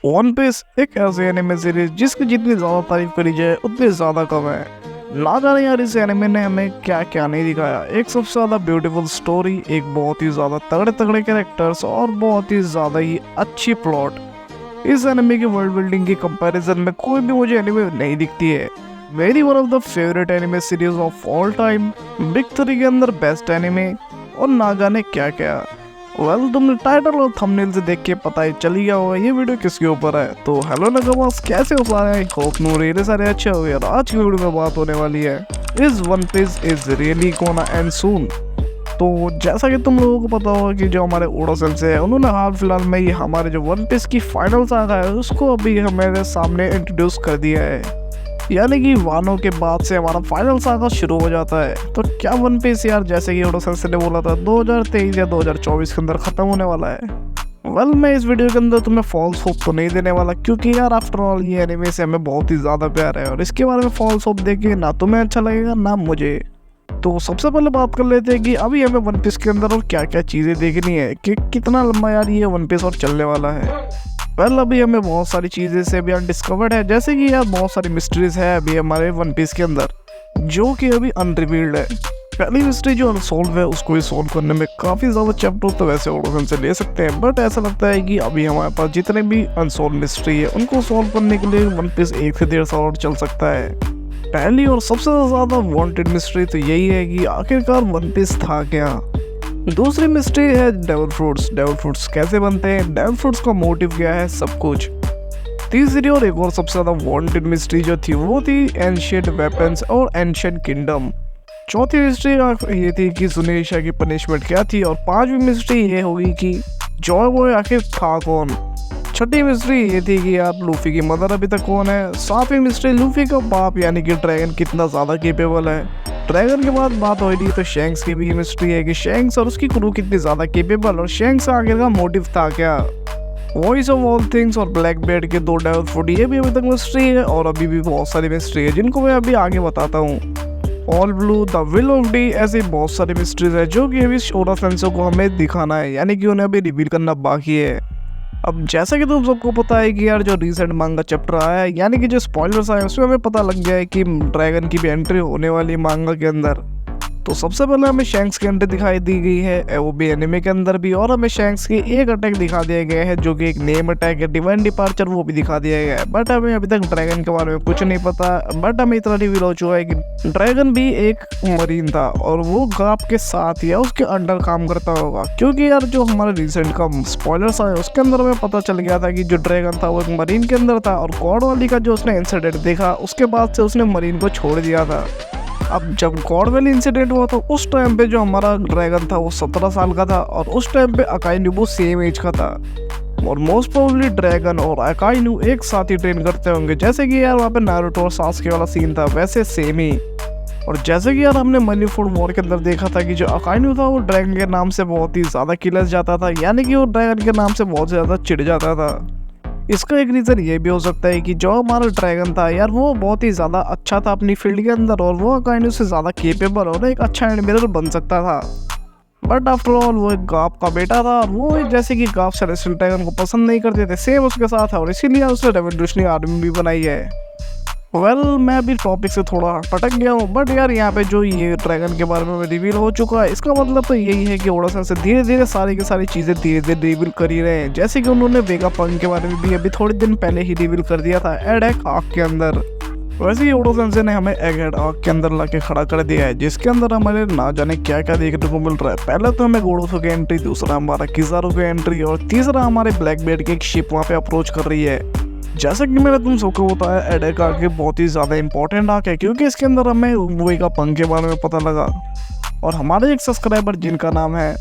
One piece एक ऐसे anime series जिसकी जितनी ज़्यादा तारीफ करी जाए उतनी ज़्यादा कम है। ना जाने यार इस एनिमे ने हमें क्या क्या नहीं दिखाया। एक सबसे ज़्यादा ब्यूटीफुल स्टोरी, एक बहुत ही ज़्यादा तगड़े तगड़े कैरेक्टर्स और बहुत ही ज़्यादा ही अच्छी प्लॉट। इस एनिमे की वर्ल्ड बिल्डिंग की कंपैरिजन में कोई भी मुझे एनिमे नहीं दिखती है। मेरी one of the favourite anime series of all time, big 3 के अंदर बेस्ट एनिमे और ना जाने क्या क्या। तुमने टाइटल और थंबनेल से देख के पता ही चली गया होगा ये वीडियो किसके ऊपर है। तो हेलो नगमास, कैसे हो सारे? आई होप मेरे सारे अच्छे हो यार। आज की वीडियो में बात होने वाली है is One Piece is really gonna end soon. तो जैसा कि तुम लोगों को पता होगा कि जो हमारे ओडो सेंसे है उन्होंने हाल फिलहाल में ही हमारे जो वन पीस की फाइनल सागा है उसको अभी हमारे सामने इंट्रोड्यूस कर दिया है। यानी कि वानो के बाद से हमारा फाइनल सागा शुरू हो जाता है। तो क्या वन पीस यार जैसे कि ओडो सेंसे ने बोला था 2023 या 2024 के अंदर खत्म होने वाला है। मैं इस वीडियो के अंदर तुम्हें फॉल्स होप तो नहीं देने वाला, क्योंकि यार आफ्टर ऑल ये एनिमे से हमें बहुत ही ज़्यादा प्यार है और इसके बारे में फॉल्स होप देके ना तुम्हें अच्छा लगेगा ना मुझे। तो सबसे पहले बात कर लेते हैं कि अभी हमें वन पीस के अंदर और क्या क्या चीज़ें देखनी है, कि कितना लंबा यार ये वन पीस और चलने वाला है। अभी हमें बहुत सारी चीज़ें से अभी अनडिस्कवर्ड है, जैसे कि यार बहुत सारी मिस्ट्रीज है अभी हमारे वन पीस के अंदर जो कि अभी अनरिवील्ड है। पहली मिस्ट्री जो अनसोल्व है उसको ही सोल्व करने में काफ़ी ज़्यादा चैप्टर तो वैसे ओडोसन से ले सकते हैं, बट ऐसा लगता है कि अभी हमारे पास जितने भी अनसोल्व मिस्ट्री है उनको सोल्व करने के लिए वन पीस 1 से 1.5 साल और चल सकता है। पहली और सबसे ज़्यादा वांटेड मिस्ट्री तो यही है कि आखिरकार वन पीस था क्या। दूसरी मिस्ट्री है डेविल फ्रूट्स। डेविल फ्रूट्स कैसे बनते हैं, डेविल फ्रूट्स का मोटिव क्या है, सब कुछ। तीसरी और एक और सबसे ज़्यादा वांटेड मिस्ट्री जो थी वो थी एंशिएंट वेपन्स और एंशिएंट किंगडम। चौथी मिस्ट्री ये थी कि सुनीशा की पनिशमेंट क्या थी, और पांचवी मिस्ट्री ये होगी कि जॉय बॉय आखिर था कौन। छठी मिस्ट्री ये थी कि यार लूफी की मदर अभी तक कौन है। सातवीं मिस्ट्री लूफी का बाप यानी कि ड्रैगन कितना ज़्यादा केपेबल है। ड्रैगन के बाद बात हो रही तो शैंक्स की भी मिस्ट्री है कि शैंक्स और उसकी क्रू कितनी ज़्यादा केपेबल, और शैंक्स आगे का मोटिव था क्या। वॉइस ऑफ ऑल थिंग्स और ब्लैक बेड के 2 डेविल फूड ये भी अभी तक मिस्ट्री है, और अभी भी बहुत सारी मिस्ट्री है जिनको मैं अभी आगे बताता हूँ। All blue, the will of D, ऐसी बहुत सारी मिस्ट्रीज है जो कि अभी ओडा सेंसे को हमें दिखाना है, यानी कि उन्हें अभी रिवील करना बाकी है। अब जैसा कि तुम सबको पता है कि यार जो रिसेंट मांगा चैप्टर आया है, यानी कि जो स्पॉयलर्स आए उसमें हमें पता लग गया है कि ड्रैगन की भी एंट्री होने वाली है मांगा के अंदर। तो सबसे पहले हमें शैंक्स की एंट्री दिखाई दी गई है, वो भी एनिमे के अंदर भी, और हमें शैंक्स की एक अटैक दिखा दिया गया है जो कि एक नेम अटैक है, डिवाइन डिपार्चर, वो भी दिखा दिया गया है। बट हमें अभी तक ड्रैगन के बारे में कुछ नहीं पता। बट हमें इतना रिवील हो चुका है कि ड्रैगन भी एक मरीन था और वो गाप के साथ या उसके अंडर काम करता होगा, क्योंकि यार जो हमारे रिसेंट का स्पॉयलर्स आए उसके अंदर हमें पता चल गया था कि जो ड्रैगन था वो एक मरीन के अंदर था, और गॉड वाली का जो उसने इंसिडेंट देखा उसके बाद से उसने मरीन को छोड़ दिया था। अब जब गॉड वैली इंसिडेंट हुआ तो उस टाइम पे जो हमारा ड्रैगन था वो 17 साल का था, और उस टाइम पे अकाई नुबू सेम एज का था, और मोस्ट प्रोबेबली ड्रैगन और अकाई नु एक साथ ही ट्रेन करते होंगे, जैसे कि यार वहाँ पे नारुतो और सास्के वाला सीन था वैसे सेम ही। और जैसे कि यार हमने मनीफोर्ड वॉर के अंदर देखा था कि जो अकाई नु था वो ड्रैगन के नाम से बहुत ही ज़्यादा किलस जाता था, यानी कि वो ड्रैगन के नाम से बहुत ज़्यादा चिढ़ जाता था। इसका एक रीज़न ये भी हो सकता है कि जो हमारा ड्रैगन था यार वो बहुत ही ज़्यादा अच्छा था अपनी फील्ड के अंदर, और वो अकाई से ज़्यादा केपेबल और एक अच्छा एडमिरल बन सकता था। बट आफ्टर ऑल वो एक गाप का बेटा था, और वो जैसे कि गाप सेलेस्टियल ड्रैगन को पसंद नहीं करते थे, सेम उसके साथ है, और इसीलिए उसने रेवोल्यूशनरी आर्मी भी बनाई है। मैं अभी टॉपिक से थोड़ा भटक गया हूँ, बट यार यहाँ पे जो ये ड्रैगन के बारे में रिवील हो चुका है, इसका मतलब तो यही है कि ओडा सेंसे धीरे धीरे सारी की सारी चीज़ें धीरे धीरे रिवील कर ही रहे हैं। जैसे कि उन्होंने वेगा पंक के बारे में भी अभी थोड़े दिन पहले ही रिवील कर दिया था एड आर्क के अंदर। वैसे ही ओडा सेंसे ने हमें एड आर्क के अंदर लाके खड़ा कर दिया है, जिसके अंदर हमारे ना जाने क्या क्या देखने को मिल रहा है। पहले तो हमें गोडोसो की एंट्री, दूसरा हमारा किजारो की एंट्री, और तीसरा हमारे ब्लैक बेड की एक शिप वहाँ पे अप्रोच कर रही है। जैसा कि मैंने तुम सबको बताया एडेक आर्क बहुत ही ज़्यादा इंपॉर्टेंट आर्क है, क्योंकि इसके अंदर हमें वेगा पंक के बारे में पता लगा। और हमारे एक सब्सक्राइबर जिनका नाम है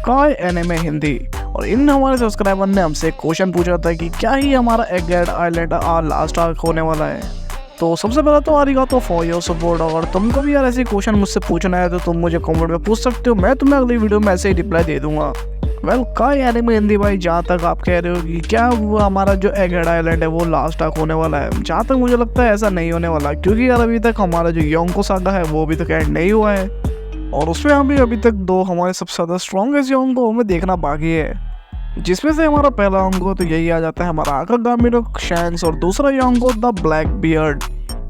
काय एनिमे हिंदी, और इन हमारे सब्सक्राइबर ने हमसे एक क्वेश्चन पूछा था कि क्या ही हमारा एगेड आइलैंड लास्ट आर्क होने वाला है। तो सबसे पहले तो आरिगातो फॉर योर सपोर्ट। अगर तुमको भी यार ऐसे क्वेश्चन मुझसे पूछना है तो तुम मुझे कमेंट में पूछ सकते हो, मैं तुम्हें अगली वीडियो में ऐसे ही रिप्लाई दे दूंगा। काय एनिमे हिंदी भाई, जहाँ तक आप कह रहे हो कि क्या वो हमारा जो एगेड आइलैंड है वो लास्ट आर्क होने वाला है, जहाँ तक मुझे लगता है ऐसा नहीं होने वाला, क्योंकि यार अभी तक हमारा जो योंको सागा है वो अभी तक एंड नहीं हुआ है, और उसमें हमें अभी तक 2 हमारे सबसे ज़्यादा स्ट्रॉन्गेस्ट योंको हमें देखना बाकी है। जिसमें से हमारा पहला अंग तो यही आ जाता है हमारा आकागामी शैंक्स और दूसरा ये अंग द ब्लैक बियर्ड।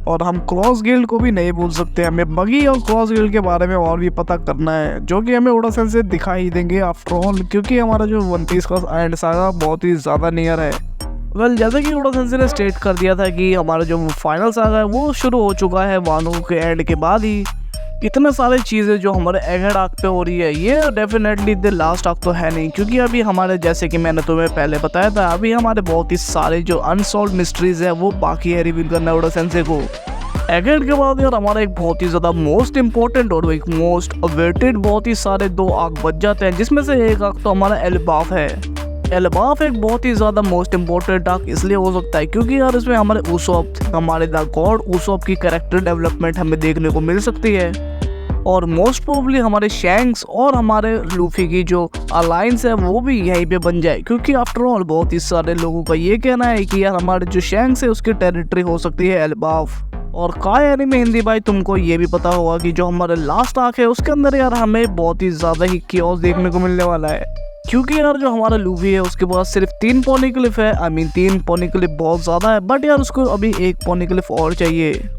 और हम क्रॉस गिल्ड को भी नहीं भूल सकते, हमें बगी और क्रॉस गिल्ड के बारे में और भी पता करना है, जो कि हमें ओडासेन से दिखाई देंगे आफ्टर ऑल, क्योंकि हमारा जो वन पीस का एंड सागा बहुत ही ज़्यादा नियर है। जैसे कि ओडासेन ने स्टेट कर दिया था कि हमारा जो फाइनल सागा है वो शुरू हो चुका है वानो के एंड के बाद ही। इतने सारे चीज़ें जो हमारे एगेड आर्क पे हो रही है, ये डेफिनेटली द लास्ट आर्क तो है नहीं, क्योंकि अभी हमारे जैसे कि मैंने तुम्हें पहले बताया था, अभी हमारे बहुत ही सारे जो अनसॉल्व मिस्ट्रीज है वो बाकी है रिवील करना ओडासेन को। एगेड के बाद यार हमारा एक बहुत ही ज़्यादा मोस्ट इंपॉर्टेंट और एक मोस्ट अवेटेड बहुत ही सारे 2 आर्क बच जाते हैं, जिसमें से एक आर्क तो हमारा एल्बाफ है। एल्बाफ एक बहुत ही ज़्यादा मोस्ट इंपॉर्टेंट आर्क इसलिए हो सकता है क्योंकि यार इसमें हमारे उसॉप, हमारे द गॉड उसॉप की कैरेक्टर डेवलपमेंट हमें देखने को मिल सकती है। और मोस्ट प्रोबेबली हमारे शैंक्स और हमारे लूफी की जो अलायंस है वो भी यहीं पे बन जाए, क्योंकि आफ्टर ऑल बहुत ही सारे लोगों का ये कहना है कि यार हमारे जो शैंक्स है उसकी टेरिटरी हो सकती है एल्बाफ। और काय एनीमे हिंदी भाई तुमको ये भी पता होगा कि जो हमारे लास्ट आर्क है उसके अंदर यार हमें बहुत ही ज़्यादा ही कियोस देखने को मिलने वाला है, क्योंकि यार जो हमारा लूफी है उसके पास सिर्फ 3 पोनिक्लिफ है। आई मीन 3 पोनिक्लिफ बहुत ज़्यादा है, बट यार उसको अभी 1 पोनिक्लिफ और चाहिए।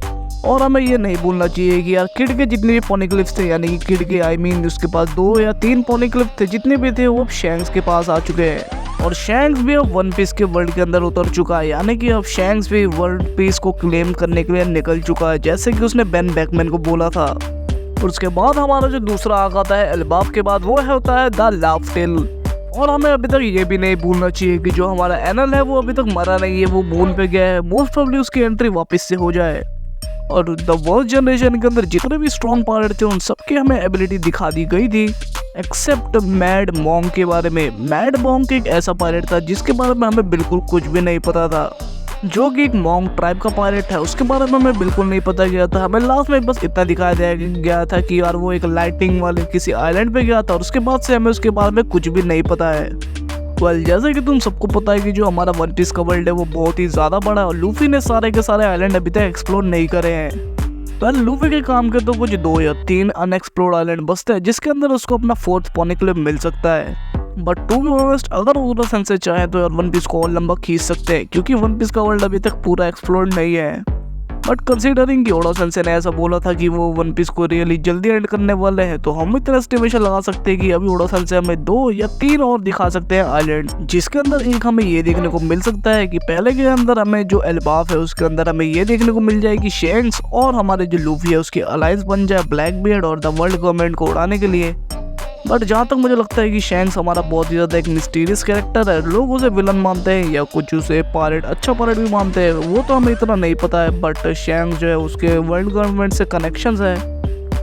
और हमें ये नहीं भूलना चाहिए कि यार किड के जितने भी पोनिक्लिफ्स थे, यानी कि किड के आई मीन उसके पास 2 या 3 पोनिक्लिफ थे, जितने भी थे वो अब शैंक्स के पास आ चुके हैं। और शैंक्स भी अब वन पीस के वर्ल्ड के अंदर उतर चुका है, यानी कि अब शैंक्स भी वर्ल्ड पीस को क्लेम करने के लिए निकल चुका है, जैसे कि उसने बेन बैकमैन को बोला था। और उसके बाद हमारा जो दूसरा आर्क आता है एल्बाफ के बाद, वो होता है द लाफ टेल। और हमें अभी तक ये भी नहीं भूलना चाहिए कि जो हमारा एनल है वो अभी तक मरा नहीं है, वो मून पे गया है। मोस्ट प्रोबेबली उसकी एंट्री वापस से हो जाए। और द वर्स्ट जनरेशन के अंदर जितने भी स्ट्रॉन्ग पायलट थे उन सबके हमें एबिलिटी दिखा दी गई थी, एक्सेप्ट मैड मॉन्क के बारे में। मैड मॉन्क एक ऐसा पायलट था जिसके बारे में हमें बिल्कुल कुछ भी नहीं पता था, जो कि एक मॉन्क ट्राइब का पायलट है, उसके बारे में हमें बिल्कुल नहीं पता गया था। हमें लास्ट में बस इतना दिखाया गया था कि यार वो एक लाइटिंग वाले किसी आइलैंड पे गया था, और उसके बाद से हमें उसके बारे में कुछ भी नहीं पता है। जैसे कि तुम सबको पता है कि जो हमारा वन पीस का वर्ल्ड है वो बहुत ही ज़्यादा बड़ा है, और लूफी ने सारे के सारे आइलैंड अभी तक एक्सप्लोर नहीं करे हैं। लूफी के काम के तो कुछ 2 या 3 अनएक्सप्लोर्ड आइलैंड बसते हैं, जिसके अंदर उसको अपना 4th पोनिक्लिफ मिल सकता है। बट टू बी ऑनेस्ट, अगर ओडासेन से चाहे तो यार वन पीस को और लंबा खींच सकते हैं, क्योंकि वन पीस का वर्ल्ड अभी तक पूरा एक्सप्लोर्ड नहीं है। बट कंसीडरिंग कि ओडासेन ने ऐसा बोला था कि वो वन पीस को रियली जल्दी एंड करने वाले हैं, तो हम इतना एस्टिमेशन लगा सकते हैं कि अभी ओडासेन से हमें 2 या 3 और दिखा सकते हैं आइलैंड, जिसके अंदर एक हमें ये देखने को मिल सकता है कि पहले के अंदर हमें जो एल्बाफ है उसके अंदर हमें ये देखने को मिल जाए कि शैंक्स और हमारे जो लूफी है उसकी अलायंस बन जाए ब्लैक बियर्ड और द वर्ल्ड गवर्नमेंट को उड़ाने के लिए। बट जहाँ तक मुझे लगता है कि शैंक्स हमारा बहुत ही ज़्यादा एक मिस्टीरियस कैरेक्टर है, लोग उसे विलन मानते हैं या कुछ उसे पायलट, अच्छा पायलट भी मानते हैं, वो तो हमें इतना नहीं पता है। बट शैंक्स जो है उसके वर्ल्ड गवर्नमेंट से कनेक्शंस है,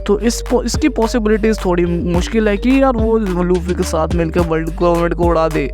तो इसकी पॉसिबिलिटीज़ थोड़ी मुश्किल है कि यार वो लूफी के साथ मिलकर वर्ल्ड गवर्नमेंट को उड़ा दे।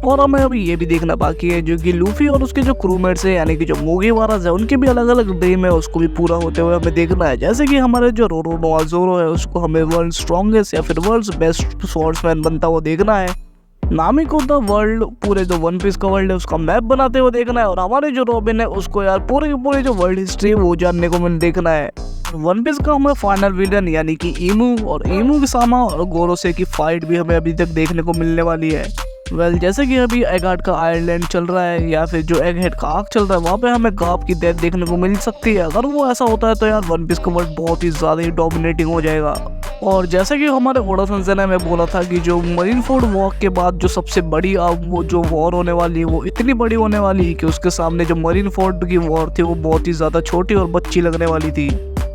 और हमें अभी ये भी देखना बाकी है जो कि लूफी और उसके जो क्रूमेट्स हैं, यानी कि जो मूगीवारास है, उनके भी अलग अलग ड्रीम है, उसको भी पूरा होते हुए हमें देखना है। जैसे कि हमारे जो रोरोनोआ ज़ोरो है उसको हमें वर्ल्ड स्ट्रॉन्गेस्ट या फिर वर्ल्ड बेस्ट स्वॉर्ड्समैन बनता हुआ देखना है। नामी को द वर्ल्ड, पूरे जो वन पीस का वर्ल्ड है उसका मैप बनाते हुए देखना है। और हमारे जो रॉबिन है उसको यार पूरे के पूरे जो वर्ल्ड हिस्ट्री है वो जानने को हमें देखना है। वन पीस का हमें फाइनल विलन यानी कि ईमू और ईमू की सामा और गोरोसे की फाइट भी हमें अभी तक देखने को मिलने वाली है। जैसे कि अभी एगार्ड का आयरलैंड चल रहा है या फिर जो एगहेड का आर्क चल रहा है, वहाँ पे हमें गाप की डेथ देखने को मिल सकती है। अगर वो ऐसा होता है तो यार वन पीस का वर्ल्ड बहुत ही ज़्यादा ही डोमिनेटिंग हो जाएगा। और जैसे कि हमारे ओडासेन ने हमें बोला था कि जो मरीन फोर्ड वॉर के बाद जो सबसे बड़ी वो जो वॉर होने वाली है वो इतनी बड़ी होने वाली है कि उसके सामने जो मरीन फोर्ड की वॉर थी वो बहुत ही ज़्यादा छोटी और बच्ची लगने वाली थी।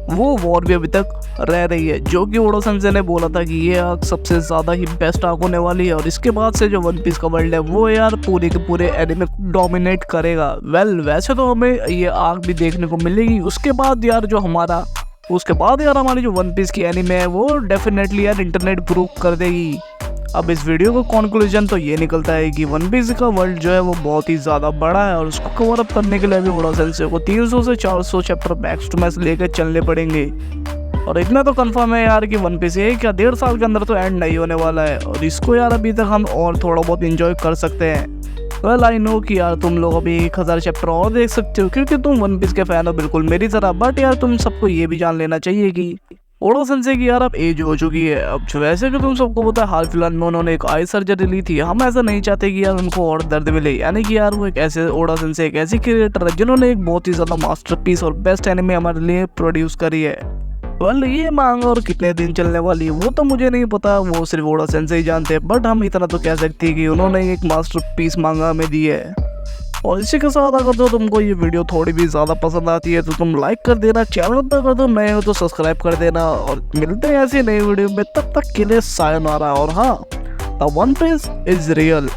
वो वॉर भी अभी तक रह रही है, जो कि ओडासेन ने बोला था कि ये आर्क सबसे ज़्यादा ही बेस्ट आर्क होने वाली है। और इसके बाद से जो वन पीस का वर्ल्ड है वो यार पूरे के पूरे एनिमे डोमिनेट करेगा। वैसे तो हमें ये आर्क भी देखने को मिलेगी। उसके बाद यार हमारी जो वन पीस की एनिमे है वो डेफिनेटली यार इंटरनेट प्रूव कर देगी। अब इस वीडियो का कंक्लूजन तो ये निकलता है कि वन पीस का वर्ल्ड जो है वो बहुत ही ज़्यादा बड़ा है और उसको कवर अप करने के लिए भी ओडासेन को 300 से 400 चैप्टर मैक्स टू मैक्स लेकर चलने पड़ेंगे। और इतना तो कंफर्म है यार कि वन पीस ये क्या 1.5 साल के अंदर तो एंड नहीं होने वाला है, और इसको यार अभी तक हम और थोड़ा बहुत इंजॉय कर सकते हैं। वेल आई नो कि यार तुम लोग अभी 1000 चैप्टर और देख सकते हो क्योंकि तुम वन पीस के फैन हो बिल्कुल मेरी तरह। बट यार तुम सबको ये भी जान लेना चाहिए कि ओडा सेंसेई की यार अब एज हो चुकी है। अब वैसे कि तुम सबको पता है हाल फिलहाल में उन्होंने एक आई सर्जरी ली थी। हम ऐसा नहीं चाहते कि यार उनको और दर्द मिले, यानी कि यार वो एक ऐसे ओडा सेंसेई एक ऐसी क्रिएटर है जिन्होंने एक बहुत ही ज्यादा मास्टरपीस और बेस्ट एनिमे हमारे लिए प्रोड्यूस करी है। वेल ये मांगा और कितने दिन चलने वाली है वो तो मुझे नहीं पता, वो सिर्फ ओडा सेंसेई जानते हैं। बट हम इतना तो कह सकते हैं कि उन्होंने एक मास्टरपीस मांगा हमें दी है। और इसी के साथ अगर तो तुमको ये वीडियो थोड़ी भी ज़्यादा पसंद आती है तो तुम लाइक कर देना, चैनल पर अगर तुम नए हो तो सब्सक्राइब कर देना। और मिलते हैं ऐसी नई वीडियो में, तब तक के लिए सायोनारा। और हाँ, the One Piece is real.